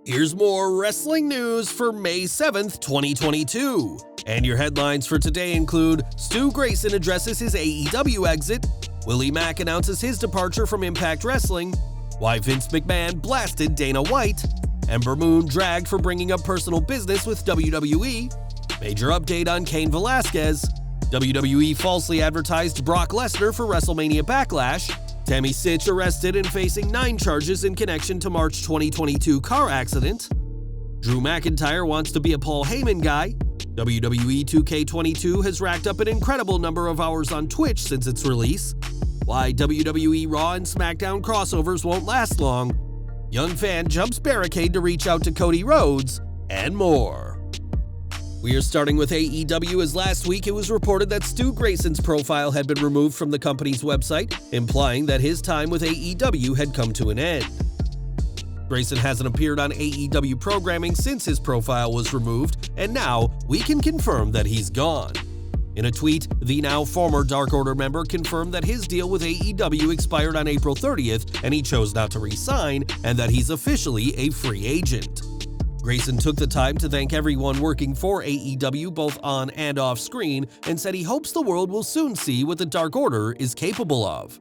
Here's more wrestling news for May 7th, 2022. And your headlines for today include Stu Grayson addresses his AEW exit, Willie Mack announces his departure from Impact Wrestling, why Vince McMahon blasted Dana White, Ember dragged for bringing up personal business with WWE, major update on Cain Velasquez, WWE falsely advertised Brock Lesnar for WrestleMania Backlash, Tammy Sytch arrested and facing 9 charges in connection to March 2022 car accident, Drew McIntyre wants to be a Paul Heyman guy, WWE 2k22 has racked up an incredible number of hours on Twitch since its release, why WWE Raw and Smackdown crossovers won't last long, young fan jumps Barricade to reach out to Cody Rhodes, and more. We are starting with AEW, as last week it was reported that Stu Grayson's profile had been removed from the company's website, implying that his time with AEW had come to an end. Grayson hasn't appeared on AEW programming since his profile was removed, and now we can confirm that he's gone. In a tweet, the now former Dark Order member confirmed that his deal with AEW expired on April 30th and he chose not to re-sign, and that he's officially a free agent. Grayson took the time to thank everyone working for AEW both on and off screen and said he hopes the world will soon see what the Dark Order is capable of.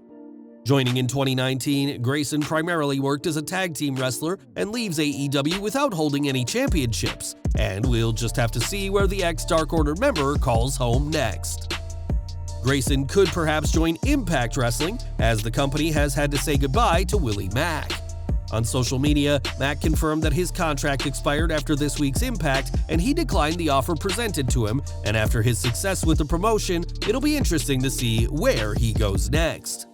Joining in 2019, Grayson primarily worked as a tag team wrestler and leaves AEW without holding any championships, and we'll just have to see where the ex-Dark Order member calls home next. Grayson could perhaps join Impact Wrestling, as the company has had to say goodbye to Willie Mack. On social media, Mack confirmed that his contract expired after this week's Impact, and he declined the offer presented to him, and after his success with the promotion, it'll be interesting to see where he goes next.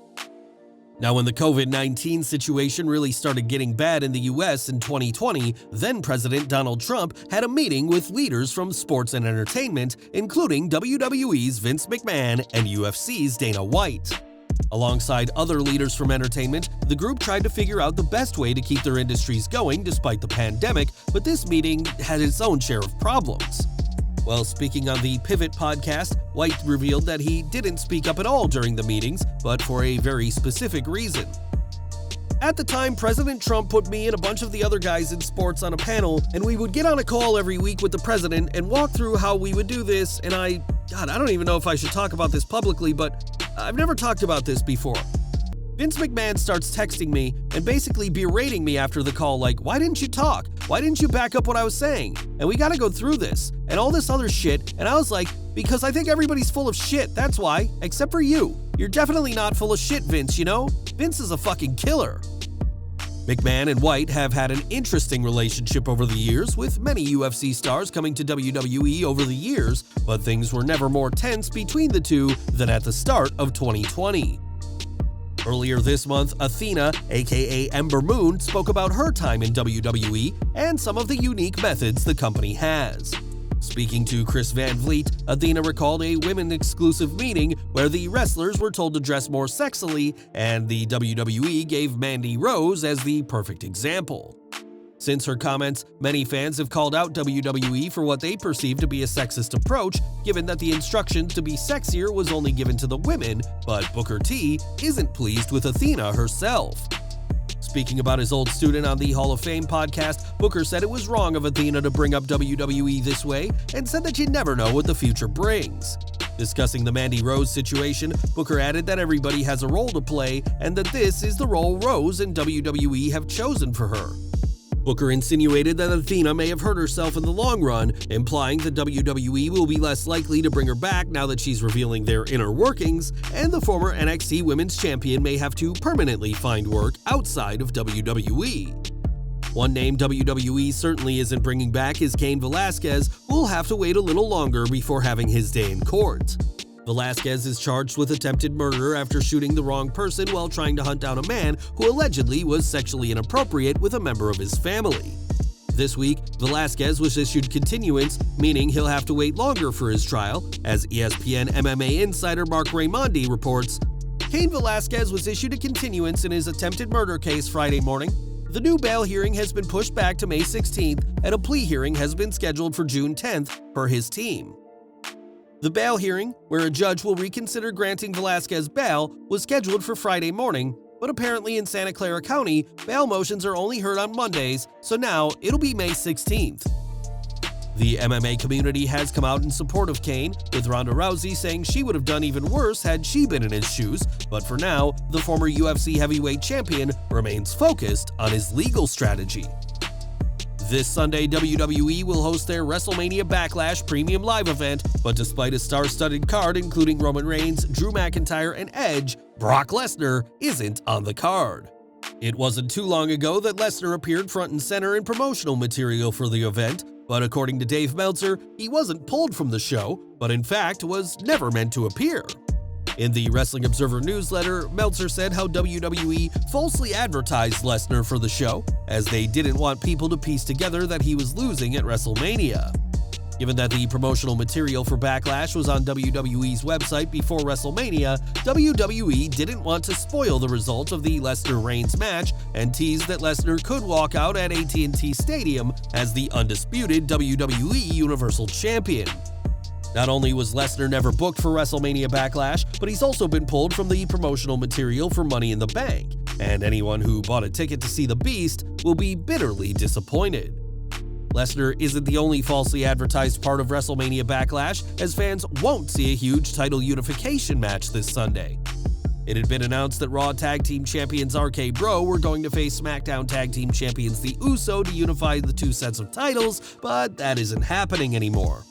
Now, when the COVID-19 situation really started getting bad in the US in 2020, then President Donald Trump had a meeting with leaders from sports and entertainment, including WWE's Vince McMahon and UFC's Dana White. Alongside other leaders from entertainment, the group tried to figure out the best way to keep their industries going despite the pandemic, but this meeting had its own share of problems. Well, speaking on the Pivot podcast, White revealed that he didn't speak up at all during the meetings, but for a very specific reason. At the time, President Trump put me and a bunch of the other guys in sports on a panel, and we would get on a call every week with the president and walk through how we would do this, and I don't even know if I should talk about this publicly, but I've never talked about this before. Vince McMahon starts texting me and basically berating me after the call, like, why didn't you talk? Why didn't you back up what I was saying? And we gotta go through this, and all this other shit, and I was like, because I think everybody's full of shit, that's why, except for you. You're definitely not full of shit, Vince, you know? Vince is a fucking killer. McMahon and White have had an interesting relationship over the years, with many UFC stars coming to WWE over the years, but things were never more tense between the two than at the start of 2020. Earlier this month, Athena, aka Ember spoke about her time in WWE and some of the unique methods the company has. Speaking to Chris Van Vliet, Athena recalled a women-exclusive meeting where the wrestlers were told to dress more sexily, and the WWE gave Mandy Rose as the perfect example. Since her comments, many fans have called out WWE for what they perceive to be a sexist approach, given that the instruction to be sexier was only given to the women, but Booker T isn't pleased with Athena herself. Speaking about his old student on the Hall of Fame podcast, Booker said it was wrong of Athena to bring up WWE this way, and said that you never know what the future brings. Discussing the Mandy Rose situation, Booker added that everybody has a role to play, and that this is the role Rose and WWE have chosen for her. Booker insinuated that Athena may have hurt herself in the long run, implying that WWE will be less likely to bring her back now that she's revealing their inner workings, and the former NXT Women's Champion may have to permanently find work outside of WWE. One name WWE certainly isn't bringing back is Cain Velasquez, who will have to wait a little longer before having his day in court. Velasquez is charged with attempted murder after shooting the wrong person while trying to hunt down a man who allegedly was sexually inappropriate with a member of his family. This week, Velasquez was issued continuance, meaning he'll have to wait longer for his trial, as ESPN MMA insider Mark Raimondi reports. Cain Velasquez was issued a continuance in his attempted murder case Friday morning. The new bail hearing has been pushed back to May 16th, and a plea hearing has been scheduled for June 10th per his team. The bail hearing, where a judge will reconsider granting Velasquez bail, was scheduled for Friday morning, but apparently in Santa Clara County, bail motions are only heard on Mondays, so now it'll be May 16th. The MMA community has come out in support of Cain, with Ronda Rousey saying she would have done even worse had she been in his shoes, but for now, the former UFC heavyweight champion remains focused on his legal strategy. This Sunday, WWE will host their WrestleMania Backlash Premium Live event, but despite a star-studded card including Roman Reigns, Drew McIntyre, and Edge, Brock Lesnar isn't on the card. It wasn't too long ago that Lesnar appeared front and center in promotional material for the event, but according to Dave Meltzer, he wasn't pulled from the show, but in fact was never meant to appear. In the Wrestling Observer newsletter, Meltzer said how WWE falsely advertised Lesnar for the show, as they didn't want people to piece together that he was losing at WrestleMania. Given that the promotional material for Backlash was on WWE's website before WrestleMania, WWE didn't want to spoil the result of the Lesnar-Reigns match and teased that Lesnar could walk out at AT&T Stadium as the undisputed WWE Universal Champion. Not only was Lesnar never booked for WrestleMania Backlash, but he's also been pulled from the promotional material for Money in the Bank, and anyone who bought a ticket to see the Beast will be bitterly disappointed. Lesnar isn't the only falsely advertised part of WrestleMania Backlash, as fans won't see a huge title unification match this Sunday. It had been announced that Raw Tag Team Champions RK Bro were going to face SmackDown Tag Team Champions The Uso to unify the two sets of titles, but that isn't happening anymore.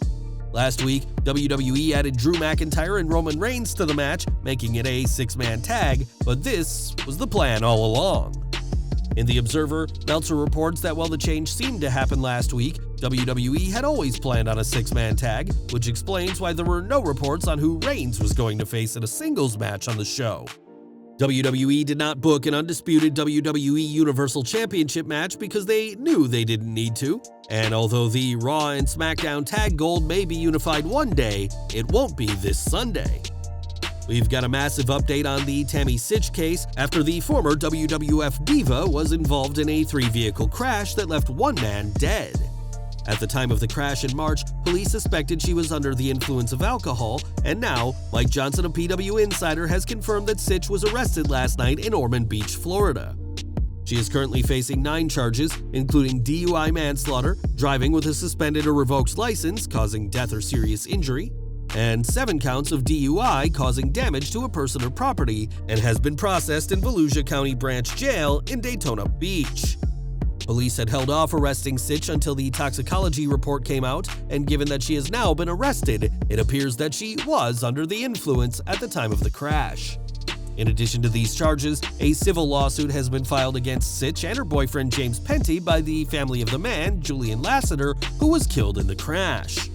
Last week, WWE added Drew McIntyre and Roman Reigns to the match, making it a six-man tag, but this was the plan all along. In The Observer, Meltzer reports that while the change seemed to happen last week, WWE had always planned on a six-man tag, which explains why there were no reports on who Reigns was going to face in a singles match on the show. WWE did not book an undisputed WWE Universal Championship match because they knew they didn't need to, and although the Raw and SmackDown Tag Gold may be unified one day, it won't be this Sunday. We've got a massive update on the Tammy Sytch case after the former WWF diva was involved in a three-vehicle crash that left one man dead. At the time of the crash in March, police suspected she was under the influence of alcohol, and now, Mike Johnson, a PW Insider, has confirmed that Sytch was arrested last night in Ormond Beach, Florida. She is currently facing 9 charges, including DUI manslaughter, driving with a suspended or revoked license causing death or serious injury, and 7 counts of DUI causing damage to a person or property, and has been processed in Volusia County Branch Jail in Daytona Beach. Police had held off arresting Sytch until the toxicology report came out, and given that she has now been arrested, it appears that she was under the influence at the time of the crash. In addition to these charges, a civil lawsuit has been filed against Sytch and her boyfriend James Penty by the family of the man, Julian Lasseter, who was killed in the crash.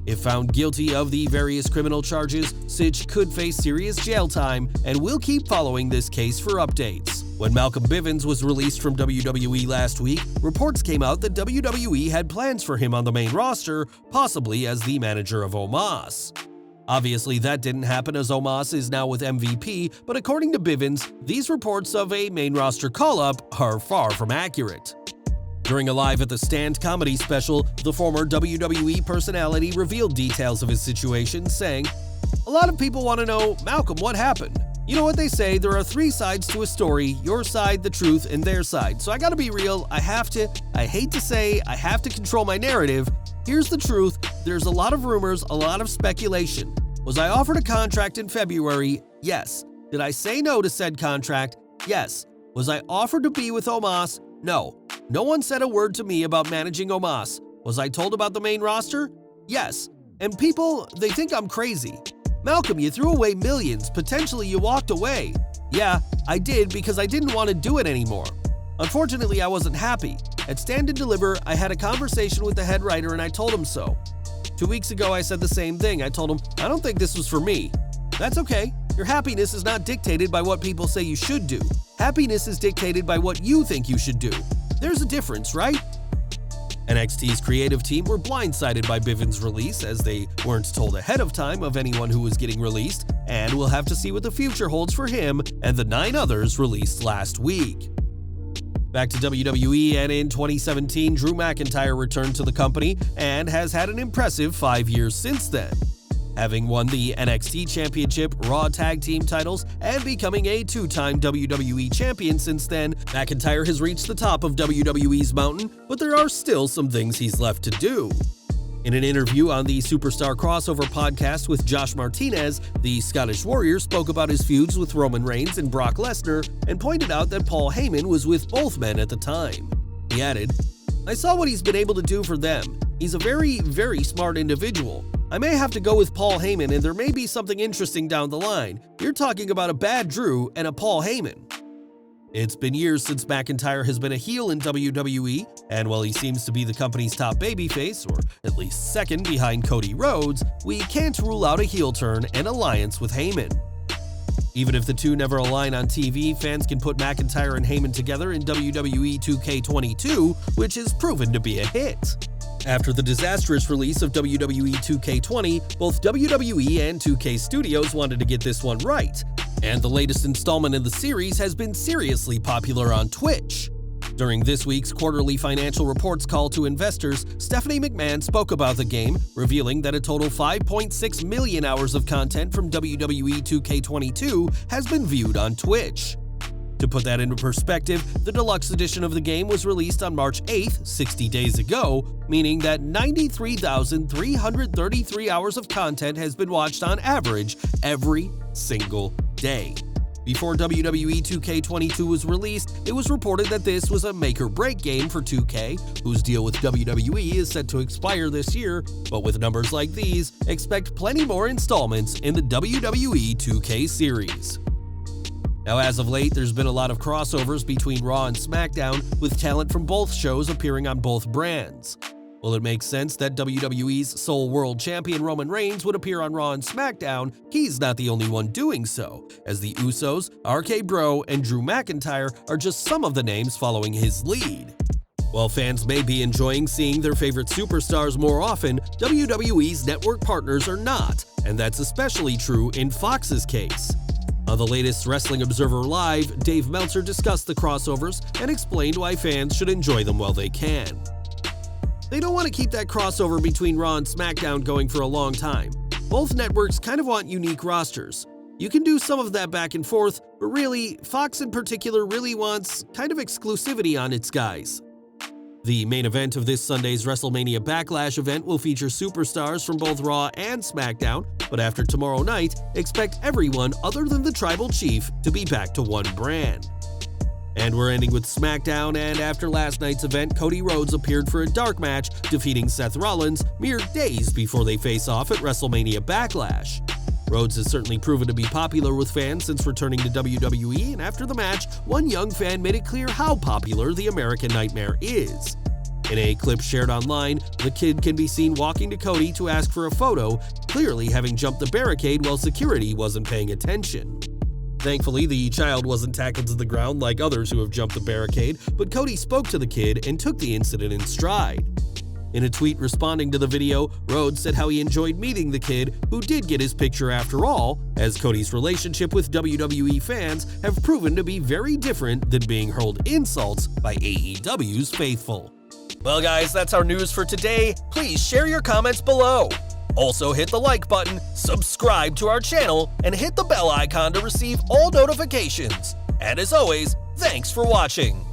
If found guilty of the various criminal charges, Sytch could face serious jail time, and we'll keep following this case for updates. When Malcolm Bivens was released from WWE last week, reports came out that WWE had plans for him on the main roster, possibly as the manager of Omos. Obviously, that didn't happen as Omos is now with MVP, but according to Bivens, these reports of a main roster call-up are far from accurate. During a Live at the Stand comedy special, the former WWE personality revealed details of his situation, saying, "A lot of people want to know, Malcolm, what happened? You know what they say, there are 3 sides to a story, your side, the truth, and their side. So I gotta be real, I have to control my narrative. Here's the truth, there's a lot of rumors, a lot of speculation. Was I offered a contract in February? Yes. Did I say no to said contract? Yes. Was I offered to be with Omos? No. No one said a word to me about managing Omos. Was I told about the main roster? Yes. And people, they think I'm crazy. Malcolm, you threw away millions, potentially you walked away. Yeah, I did because I didn't want to do it anymore. Unfortunately, I wasn't happy. At Stand and Deliver, I had a conversation with the head writer and I told him so. 2 weeks ago, I said the same thing. I told him, I don't think this was for me. That's okay. Your happiness is not dictated by what people say you should do. Happiness is dictated by what you think you should do. There's a difference, right? NXT's creative team were blindsided by Bivens' release, as they weren't told ahead of time of anyone who was getting released, and we'll have to see what the future holds for him and the 9 others released last week. Back to WWE, and in 2017, Drew McIntyre returned to the company and has had an impressive 5 years since then. Having won the NXT Championship, Raw Tag Team titles, and becoming a two-time WWE Champion since then, McIntyre has reached the top of WWE's mountain, but there are still some things he's left to do. In an interview on the Superstar Crossover podcast with Josh Martinez, the Scottish Warrior spoke about his feuds with Roman Reigns and Brock Lesnar and pointed out that Paul Heyman was with both men at the time. He added, "I saw what he's been able to do for them. He's a very, very smart individual. I may have to go with Paul Heyman and there may be something interesting down the line. You're talking about a bad Drew and a Paul Heyman." It's been years since McIntyre has been a heel in WWE, and while he seems to be the company's top babyface, or at least second behind Cody Rhodes, we can't rule out a heel turn and alliance with Heyman. Even if the two never align on TV, fans can put McIntyre and Heyman together in WWE 2k22, which has proven to be a hit. After the disastrous release of WWE 2k20, both WWE and 2K Studios wanted to get this one right, and the latest installment in the series has been seriously popular on Twitch. During this week's quarterly financial reports call to investors, Stephanie McMahon spoke about the game, revealing that a total 5.6 million hours of content from WWE 2k22 has been viewed on Twitch. To put that into perspective, the deluxe edition of the game was released on March 8th, 60 days ago, meaning that 93,333 hours of content has been watched on average every single day. Before WWE 2k22 was released, it was reported that this was a make-or-break game for 2K, whose deal with WWE is set to expire this year, but with numbers like these, expect plenty more installments in the WWE 2K series. Now, as of late, there's been a lot of crossovers between Raw and Smackdown, with talent from both shows appearing on both brands. While it makes sense that WWE's sole world champion Roman Reigns would appear on Raw and Smackdown, he's not the only one doing so, as the Usos, RK Bro, and Drew McIntyre are just some of the names following his lead. While fans may be enjoying seeing their favorite superstars more often, WWE's network partners are not, and that's especially true in Fox's case. On the latest Wrestling Observer Live, Dave Meltzer discussed the crossovers and explained why fans should enjoy them while they can. They don't want to keep that crossover between Raw and SmackDown going for a long time. Both networks kind of want unique rosters. You can do some of that back and forth, but really, Fox in particular really wants kind of exclusivity on its guys. The main event of this Sunday's WrestleMania Backlash event will feature superstars from both Raw and SmackDown, but after tomorrow night, expect everyone other than the Tribal Chief to be back to one brand. And we're ending with SmackDown, and after last night's event, Cody Rhodes appeared for a dark match, defeating Seth Rollins mere days before they face off at WrestleMania Backlash. Rhodes has certainly proven to be popular with fans since returning to WWE, and after the match, one young fan made it clear how popular the American Nightmare is. In a clip shared online, the kid can be seen walking to Cody to ask for a photo, clearly having jumped the barricade while security wasn't paying attention. Thankfully, the child wasn't tackled to the ground like others who have jumped the barricade, but Cody spoke to the kid and took the incident in stride. In a tweet responding to the video, Rhodes said how he enjoyed meeting the kid, who did get his picture after all, as Cody's relationship with WWE fans have proven to be very different than being hurled insults by AEW's faithful. Well guys, that's our news for today. Please share your comments below. Also hit the like button, subscribe to our channel, and hit the bell icon to receive all notifications. And as always, thanks for watching.